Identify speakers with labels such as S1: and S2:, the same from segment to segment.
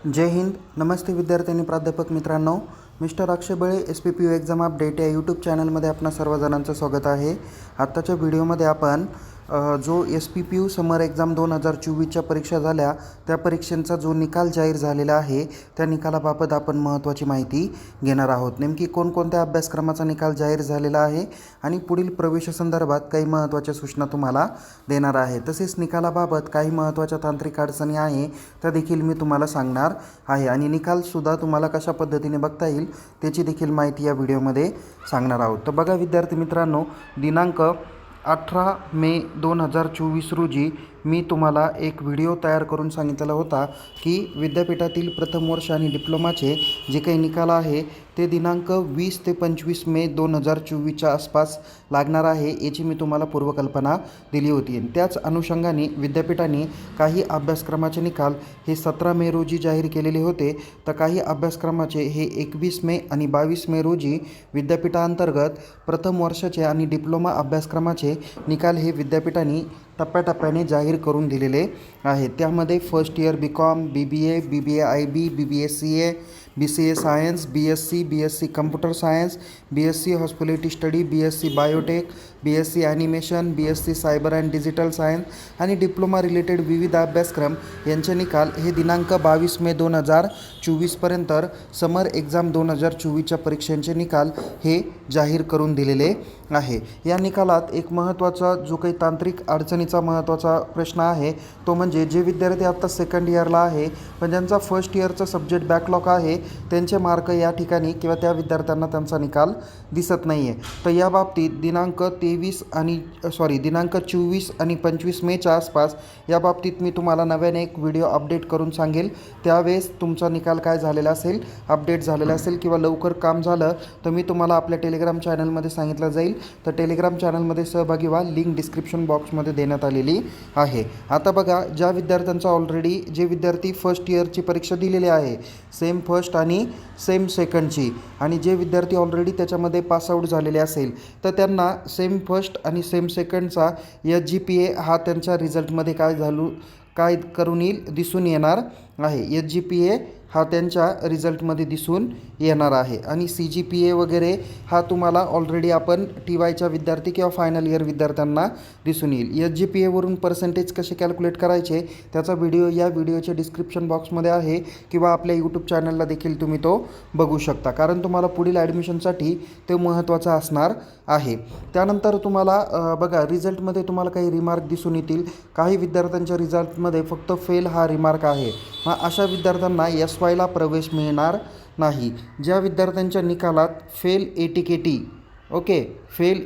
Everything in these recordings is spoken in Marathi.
S1: जय हिंद. नमस्ते विद्यार्थी आणि प्राध्यापक मित्रांनो. मिस्टर अक्षय बळे SPPU एक्झाम अपडेट या यूट्यूब चॅनलमध्ये आपणा सर्वजणांचं स्वागत आहे. आत्ताच्या व्हिडिओमध्ये आपण जो SPPU समर एक्झाम 2024च्या परीक्षा झाल्या त्या परीक्षेचा जो निकाल जाहीर झालेला आहे त्या निकालाबाबत आपण महत्त्वाची माहिती घेणार आहोत. नेमकी कोणकोणत्या अभ्यासक्रमाचा निकाल जाहीर झालेला आहे आणि पुढील प्रवेशासंदर्भात काही महत्त्वाच्या सूचना तुम्हाला देणार आहे. तसेच निकालाबाबत काही महत्त्वाच्या तांत्रिक अडचणी आहे त्या देखील मी तुम्हाला सांगणार आहे आणि निकालसुद्धा तुम्हाला कशा पद्धतीने बघता येईल त्याची देखील माहिती या व्हिडिओमध्ये सांगणार आहोत. तर बघा विद्यार्थी मित्रांनो, दिनांक 18 मे 2024 रोजी मी तुम्हाला एक व्हिडिओ तयार करून सांगितलेला होता की विद्यापीठातील प्रथम वर्ष आणि डिप्लोमाचे जे काही निकाल आहे ते दिनांक 20 ते 25 मे 2024च्या आसपास लागणार आहे याची मी तुम्हाला पूर्वकल्पना दिली होती. त्याच अनुषंगाने विद्यापीठाने काही अभ्यासक्रमाचे निकाल हे 17 मे रोजी जाहीर केलेले होते. तर काही अभ्यासक्रमाचे हे 21 मे आणि 22 मे रोजी विद्यापीठांतर्गत प्रथम वर्षाचे आणि डिप्लोमा अभ्यासक्रमाचे निकाल हे विद्यापीठाने टप्प्याटप्प्याने जाहीर करून दिलेले आहेत. त्यामध्ये first year BCom, BBA, BBA IB, BBA CA, BCA science, BSc computer science, BSc hospitality study, BSc biotech, BSc animation, BSc cyber and digital science आणि डिप्लोमा रिलेटेड विविध अभ्यासक्रम यांचे निकाल हे दिनांक 22 मे 2024पर्यंत समर एक्झाम 2024च्या परीक्षांचे निकाल हे जाहीर करून दिलेले आहे. या निकालात एक महत्त्वाचा जो काही तांत्रिक अडचणीचा महत्त्वाचा प्रश्न आहे तो म्हणजे जे विद्यार्थी आत्ता सेकंड इयरला आहे पण ज्यांचा फर्स्ट इयरचा सब्जेक्ट बॅकलॉग आहे त्यांचे मार्क या ठिकाणी किंवा त्या विद्यार्थ्यांना त्यांचा निकाल दिसत नाही आहे. तर या बाबतीत दिनांक 24 आणि 25 मेच्या आसपास या बाबतीत मी तुम्हाला नव्याने एक व्हिडिओ अपडेट करून सांगेल. त्यावेळेस तुमचा निकाल काय झालेला असेल, अपडेट झालेला असेल किंवा लवकर काम झालं तर मी तुम्हाला आपल्या टेलिग्राम चॅनलमध्ये सांगितलं जाईल. तर टेलिग्राम चॅनलमध्ये सहभागी व्हा, लिंक डिस्क्रिप्शन बॉक्समध्ये देण्यात आलेली आहे. आता बघा, ज्या विद्यार्थ्यांचा ऑलरेडी जे विद्यार्थी फर्स्ट इयरची परीक्षा दिलेली आहे सेम फर्स्ट आणि सेम सेकंडची आणि जे विद्यार्थी ऑलरेडी त्याच्यामध्ये पासआउट झालेले असेल तर त्यांना सेम फर्स्ट आणि सेम सेकंडचा SGPA हा त्यांच्या रिझल्टमध्ये काय करून येईल दिसून येणार आहे. SGPA हा त्यांच्या रिझल्टमध्ये दिसून येणार आहे आणि CGPA वगैरे हा तुम्हाला ऑलरेडी आपण TYच्या विद्यार्थी किंवा फायनल इयर विद्यार्थ्यांना दिसून येईल. SGPAवरून पर्सेंटेज कसे कॅल्क्युलेट करायचे त्याचा व्हिडिओ या व्हिडिओच्या डिस्क्रिप्शन बॉक्समध्ये आहे किंवा आपल्या यूट्यूब चॅनलला देखील तुम्ही तो बघू शकता, कारण तुम्हाला पुढील ॲडमिशनसाठी ते महत्त्वाचं असणार आहे. त्यानंतर तुम्हाला बघा रिझल्टमध्ये तुम्हाला काही रिमार्क दिसून येतील. काही विद्यार्थ्यांच्या रिझल्टमध्ये फक्त फेल हा रिमार्क आहे. अशा विद्यार्थ्यांना SYला प्रवेश मिळणार नाही. ज्या विद्यार्थ्यांच्या निकालात फेल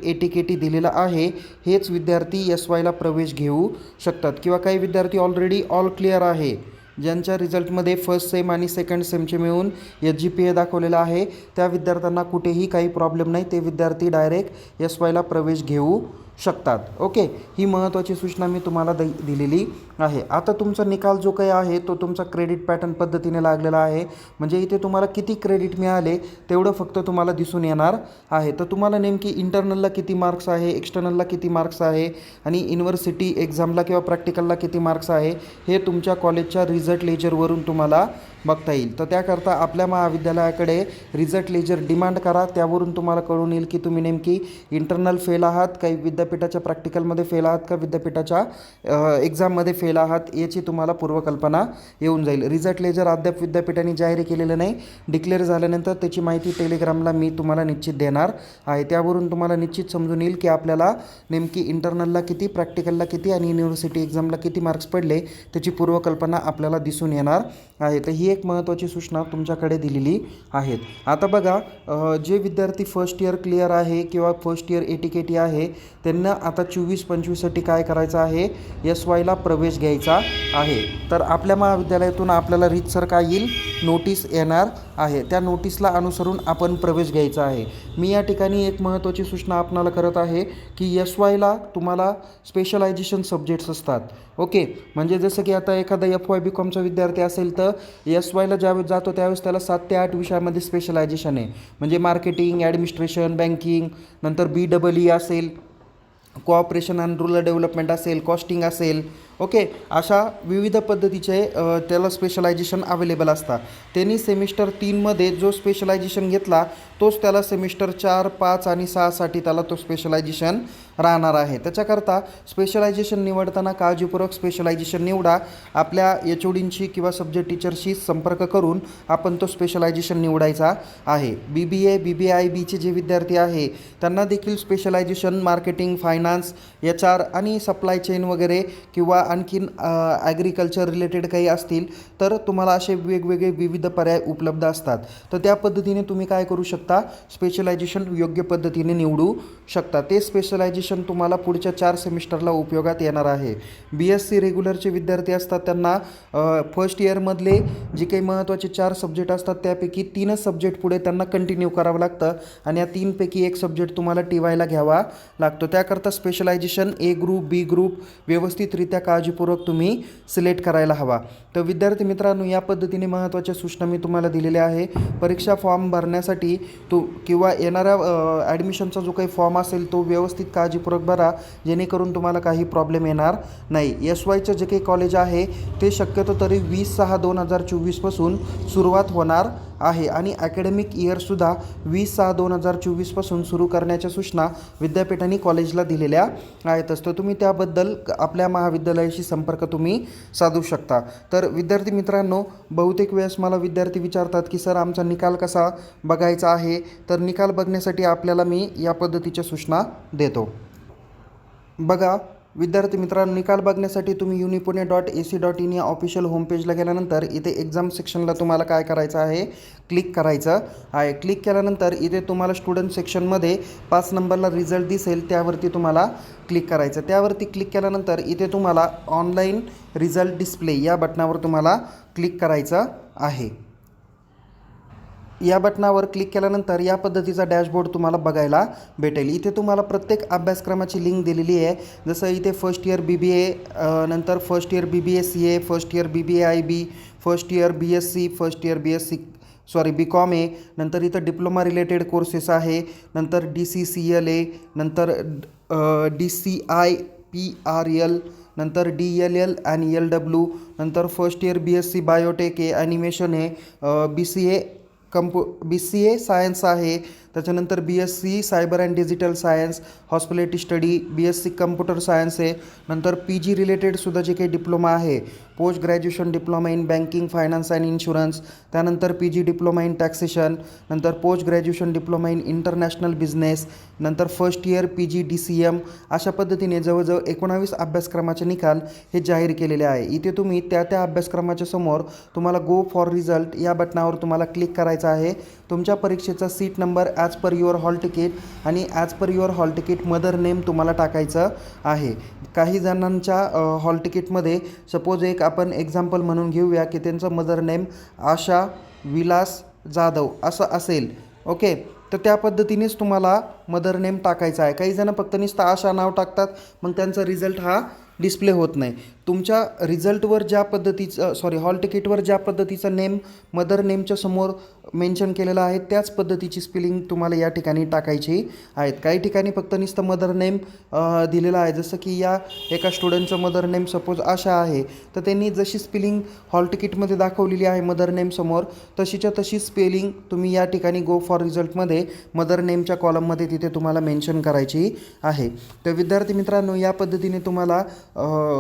S1: ATKT दिलेला आहे हेच विद्यार्थी SYला प्रवेश घेऊ शकतात. किंवा काही विद्यार्थी ऑलरेडी ऑल क्लिअर आहे ज्यांच्या रिझल्टमध्ये फर्स्ट सेम आणि सेकंड सेमचे मिळून SGPA दाखवलेला आहे त्या विद्यार्थ्यांना कुठेही काही प्रॉब्लेम नाही, ते विद्यार्थी डायरेक्ट SYला प्रवेश घेऊ शकतात. ओके, ही महत्त्वाची सूचना मी तुम्हाला दिलेली आहे. आता तुमचा निकाल जो काही आहे तो तुमचा क्रेडिट पॅटर्न पद्धतीने लागलेला आहे. म्हणजे इथे तुम्हाला किती क्रेडिट मिळाले तेवढं फक्त तुम्हाला दिसून येणार आहे. तर तुम्हाला नेमकी इंटरनलला किती मार्क्स आहे, एक्सटर्नलला किती मार्क्स आहे आणि युनिव्हर्सिटी एक्झामला किंवा प्रॅक्टिकलला किती मार्क्स आहे हे तुमच्या कॉलेजच्या रिझल्ट लेजरवरून तुम्हाला बघता येईल. तर त्याकरता आपल्या महाविद्यालयाकडे रिझल्ट लेजर डिमांड करा, त्यावरून तुम्हाला कळून येईल की तुम्ही नेमकी इंटरनल फेल आहात, काही विद्यापीठाच्या प्रॅक्टिकलमध्ये फेल आहात का विद्यापीठाच्या एक्झाममध्ये फेल आहात याची तुम्हाला पूर्वकल्पना येऊन जाईल. रिझल्ट लेजर अद्याप विद्यापीठाने जाहीर केलेलं नाही. डिक्लेअर झाल्यानंतर त्याची माहिती टेलिग्रामला मी तुम्हाला निश्चित देणार आहे. त्यावरून तुम्हाला निश्चित समजून येईल की आपल्याला नेमकी इंटरनलला किती, प्रॅक्टिकलला किती आणि युनिव्हर्सिटी एक्झामला किती मार्क्स पडले त्याची पूर्वकल्पना आपल्याला दिसून येणार आहे. तर ही एक महत्त्वाची सूचना तुमच्याकडे दिलेली आहेत. आता बघा, जे विद्यार्थी फर्स्ट इयर क्लिअर आहे किंवा फर्स्ट इयर ATKT आहे त्यांना आता 24-25साठी काय करायचं आहे, SYला प्रवेश घ्यायचा आहे. तर आपल्या महाविद्यालयातून आपल्याला रीतसर काय येईल, नोटीस येणार आहे. त्या नोटीसला अनुसरून आपण प्रवेश घ्यायचा आहे. मी या ठिकाणी एक महत्त्वाची सूचना आपणाला करत आहे की SYला तुम्हाला स्पेशलायझेशन सब्जेक्ट्स असतात. ओके, म्हणजे जसं की आता एखादा FY BComचा विद्यार्थी असेल तर SYला ज्यावेळेस जातो त्यावेळेस त्याला 7 ते 8 विषयामध्ये स्पेशलायझेशन आहे. म्हणजे मार्केटिंग, ॲडमिनिस्ट्रेशन, बँकिंग, नंतर BEE असेल, कोऑपरेशन अँड रूरल डेव्हलपमेंट असेल, कॉस्टिंग असेल. ओके, अशा विविध पद्धतीचे त्याला स्पेशलायझेशन अवेलेबल असतात. त्यांनी सेमिस्टर 3मध्ये जो स्पेशलायझेशन घेतला तोच त्याला सेमिस्टर 4, 5 आणि 6साठी त्याला तो स्पेशलायझेशन राहणार आहे. त्याच्याकरता स्पेशलायझेशन निवडताना काळजीपूर्वक स्पेशलायझेशन निवडा. आपल्या HODंची किंवा सब्जेक्ट टीचरशी संपर्क करून आपण तो स्पेशलायझेशन निवडायचा आहे. BBA, BBIBचे जे विद्यार्थी आहे त्यांना देखील स्पेशलायझेशन मार्केटिंग, फायनान्स, HR आणि सप्लाय चेन वगैरे किंवा आणखीन ॲग्रिकल्चर रिलेटेड काही असतील तर तुम्हाला असे वेगवेगळे विविध पर्याय उपलब्ध असतात. तर त्या पद्धतीने तुम्ही काय करू शकता, स्पेशलायझेशन योग्य पद्धतीने निवडू शकता. ते स्पेशलायझेशन तुम्हाला पुढच्या 4 सेमिस्टरला उपयोगात येणार आहे. BSc रेग्युलरचे विद्यार्थी असतात त्यांना फर्स्ट इयरमधले जे काही महत्त्वाचे 4 सब्जेक्ट असतात त्यापैकी 3च सब्जेक्ट पुढे त्यांना कंटिन्यू करावं लागतं आणि या 3पैकी एक सब्जेक्ट तुम्हाला TYला घ्यावा लागतो. त्याकरता specialization A group, B group व्यवस्थितरित्या काळजीपूर्वक तुम्ही सिलेक्ट करायला हवा. तर विद्यार्थी मित्रांनो, या पद्धतीने महत्त्वाच्या सूचना मी तुम्हाला दिलेल्या आहे. परीक्षा फॉर्म भरण्यासाठी किंवा येणाऱ्या ॲडमिशनचा जो काही फॉर्म असेल तो व्यवस्थित काळजीपूर्वक भरा, जेणेकरून तुम्हाला काही प्रॉब्लेम येणार नाही. SYचं जे काही कॉलेज आहे ते शक्यतो तरी 20/6/2024 पासून सुरुवात होणार आहे आणि ॲकॅडमिक इयरसुद्धा 20/6/2024 पासून सुरू करण्याच्या सूचना विद्यापीठांनी कॉलेजला दिलेल्या आहेतच. तर तुम्ही त्याबद्दल आपल्या महाविद्यालयाशी संपर्क तुम्ही साधू शकता. तर विद्यार्थी मित्रांनो, बहुतेक वेळेस मला विद्यार्थी विचारतात की सर आमचा निकाल कसा बघायचा आहे. तर निकाल बघण्यासाठी आपल्याला मी या पद्धतीच्या सूचना देतो. बघा विद्यार्थी मित्रांनो, निकाल बघण्यासाठी तुम्ही unipune.ac.in या ऑफिशियल होमपेजला गेल्यानंतर इथे एक्झाम सेक्शनला तुम्हाला काय करायचं आहे, क्लिक करायचं आहे. क्लिक केल्यानंतर इथे तुम्हाला स्टुडंट सेक्शनमध्ये 5 नंबरला रिझल्ट दिसेल, त्यावरती तुम्हाला क्लिक करायचं. त्यावरती क्लिक केल्यानंतर इथे तुम्हाला ऑनलाईन रिझल्ट डिस्प्ले या बटनावर तुम्हाला क्लिक करायचं आहे. या बटनावर क्लिक केल्यानंतर या पद्धतीचा डॅशबोर्ड तुम्हाला बघायला भेटेल. इथे तुम्हाला प्रत्येक अभ्यासक्रमाची लिंक दिलेली आहे. जसं इथे फर्स्ट इयर BBA, नंतर first year BBA CA, first year BBA IB, first year BSc, first year BCom आहे. नंतर इथं डिप्लोमा रिलेटेड कोर्सेस आहे. नंतर DCCLA, नंतर DCIPRL, नंतर DLL आणि LW, नंतर फर्स्ट इयर BSc बायोटेक आहे, ॲनिमेशन आहे, BCA सायन्स आहे. त्याच्यानंतर BSc cyber and digital science, hospitality study, BSc computer science आहे. नंतर PG रिलेटेडसुद्धा जे काही डिप्लोमा आहे, post graduation diploma in banking, finance and insurance, त्यानंतर PG डिप्लोमा इन टॅक्सेशन, नंतर post graduation diploma in international business, नंतर फर्स्ट इयर PG DCM, अशा पद्धतीने जवळजवळ 19 अभ्यासक्रमाचे निकाल हे जाहीर केलेले आहे. इथे तुम्ही त्या अभ्यासक्रमाच्या समोर तुम्हाला गो फॉर रिझल्ट या बटनावर तुम्हाला क्लिक करायचं आहे. तुमच्या परीक्षेचा seat number as per your hall ticket आणि as per your hall ticket mother name तुम्हाला टाकायचं आहे. काही जणांच्या हॉल तिकीटमध्ये सपोज एक आपण एक्झाम्पल म्हणून घेऊया की त्यांचं मदर नेम आशा विलास जाधव असं असेल. ओके, तर त्या पद्धतीनेच तुम्हाला मदर नेम टाकायचा आहे. काही जण फक्त नुसतं आशा नाव टाकतात, मग त्यांचा रिझल्ट हा डिस्प्ले होत नाही. तुमच्या रिझल्टवर ज्या पद्धतीचं हॉल तिकीटवर ज्या पद्धतीचं नेम मदर नेमच्या समोर मेन्शन केलेलं आहे त्याच पद्धतीची स्पेलिंग तुम्हाला या ठिकाणी टाकायची आहेत. काही ठिकाणी फक्त नुसतं मदर नेम दिलेलं आहे. जसं की या एका स्टुडंटचं मदर नेम सपोज आशा आहे, तर त्यांनी जशी स्पेलिंग हॉल तिकीटमध्ये दाखवलेली आहे मदर नेम समोर, तशीच्या तशी स्पेलिंग तुम्ही या ठिकाणी गो फॉर रिझल्टमध्ये मदर नेमच्या कॉलममध्ये तिथे तुम्हाला मेन्शन करायची आहे. तर विद्यार्थी मित्रांनो, या पद्धतीने तुम्हाला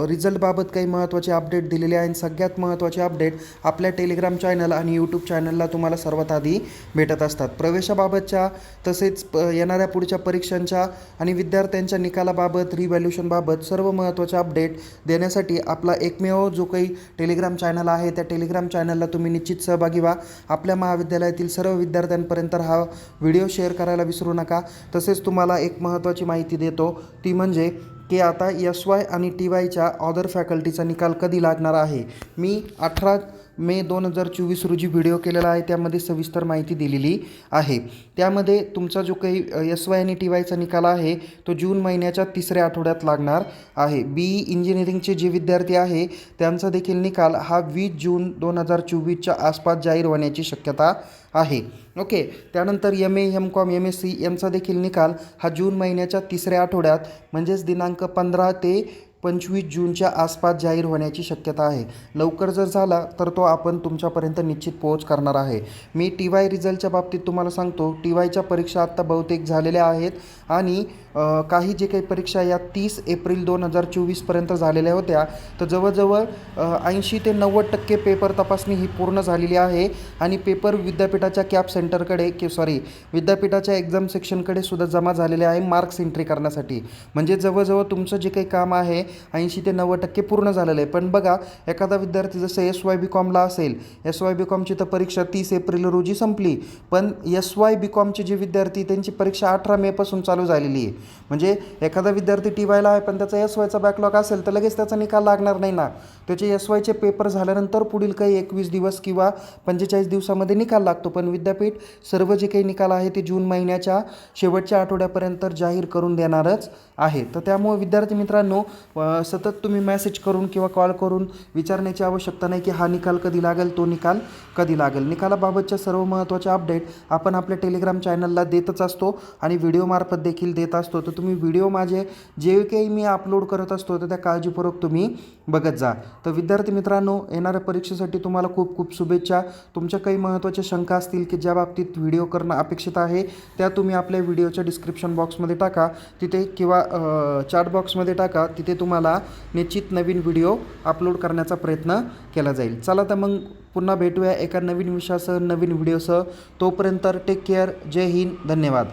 S1: रिझल्टबाबत काही महत्त्वाचे अपडेट दिलेले आहेत. सगळ्यात महत्त्वाचे अपडेट आपल्या टेलिग्राम चॅनल आणि यूट्यूब चॅनलला तुम्हाला सर्वात आधी भेटत असतात. प्रवेशाबाबतच्या तसेच येणाऱ्या पुढच्या परीक्षांच्या आणि विद्यार्थ्यांच्या निकालाबाबत, रिव्हॅल्युशनबाबत सर्व महत्त्वाचे अपडेट देण्यासाठी आपला एकमेव जो काही टेलिग्राम चॅनल आहे त्या टेलिग्राम चॅनलला तुम्ही निश्चित सहभागी व्हा. आपल्या महाविद्यालयातील सर्व विद्यार्थ्यांपर्यंत हा व्हिडिओ शेअर करायला विसरू नका. तसेच तुम्हाला एक महत्त्वाची माहिती देतो, ती म्हणजे की आता SY आणि TYच्या अदर फॅकल्टीचा निकाल कधी लागणार आहे. मी 18 मे 2024 रोजी व्हिडिओ केलेला आहे, त्यामध्ये सविस्तर माहिती दिलेली आहे. त्यामध्ये तुमचा जो काही SY आणि TYचा निकाल आहे तो जून महिन्याच्या 3ऱ्या आठवड्यात लागणार आहे. BE इंजिनिअरिंगचे जे विद्यार्थी आहे त्यांचा देखील निकाल हा 20 जून 2024च्या आसपास जाहीर होण्याची शक्यता आहे. ओके, त्यानंतर MA, MCOM, MSc यांचा देखील निकाल हा जून महिन्याच्या 3ऱ्या आठवड्यात म्हणजेच दिनांक 15 ते 25 जूनच्या आसपास जाहीर होण्याची शक्यता आहे. लवकर जर झाला तर तो आपण तुमच्यापर्यंत निश्चित पोहोच करणार आहे. मी TY रिझल्टच्या बाबतीत तुम्हाला सांगतो, TYच्या परीक्षा आत्ता बहुतेक झालेल्या आहेत आणि काही जे काही परीक्षा या 30 एप्रिल 2024पर्यंत झालेल्या होत्या. तर जवळजवळ 80 ते 90% पेपर तपासणी ही पूर्ण झालेली आहे आणि पेपर विद्यापीठाच्या कॅप सेंटरकडे विद्यापीठाच्या एक्झाम सेक्शनकडे सुद्धा जमा झालेले आहे मार्क्स एंट्री करण्यासाठी. म्हणजे जवळजवळ तुमचं जे काही काम आहे 80 ते 90% पूर्ण झालेलं आहे. पण बघा, एखादा विद्यार्थी जसं SYBCOMला असेल, SYBCOMची तर परीक्षा 30 एप्रिल रोजी संपली, पण SYBCOMचे जे विद्यार्थी त्यांची परीक्षा 18 मेपासून चालू झालेली आहे. म्हणजे एखादा विद्यार्थी TYला आहे पण त्याचा SYचा बॅकलॉग असेल तर लगेच त्याचा निकाल लागणार नाही ना. त्याचे SYचे पेपर झाल्यानंतर पुढील काही 21 दिवस किंवा 45 दिवसामध्ये निकाल लागतो. पण विद्यापीठ सर्व जे काही निकाल आहे ते जून महिन्याच्या शेवटच्या आठवड्यापर्यंत जाहीर करून देणारच आहे. तर त्यामुळे विद्यार्थी मित्रांनो, सतत तुम्ही मेसेज करून किंवा कॉल करून विचारण्याची आवश्यकता नाही की हा निकाल कधी लागेल, तो निकाल कधी लागेल. निकालाबाबतच्या सर्व महत्त्वाचे अपडेट आपण आपल्या टेलिग्राम चॅनलला देतच असतो आणि व्हिडिओमार्फत देखील देत असतो. तर तुम्ही व्हिडिओ माझे जे काही मी अपलोड करत असतो तर त्या काळजीपूर्वक तुम्ही बघत जा. तर विद्यार्थी मित्रांनो, येणाऱ्या परीक्षेसाठी तुम्हाला खूप खूप शुभेच्छा. तुमच्या काही महत्त्वाच्या शंका असतील की ज्या बाबतीत व्हिडिओ करणं अपेक्षित आहे त्या तुम्ही आपल्या व्हिडिओच्या डिस्क्रिप्शन बॉक्समध्ये टाका तिथे किंवा चॅट बॉक्समध्ये टाका. तिथे तुम्हाला निश्चित नवीन व्हिडिओ अपलोड करण्याचा प्रयत्न केला जाईल. चला तर मग पुन्हा भेटूया एका नवीन विषयासह, नवीन व्हिडिओसह. तोपर्यंत टेक केअर. जय हिंद. धन्यवाद.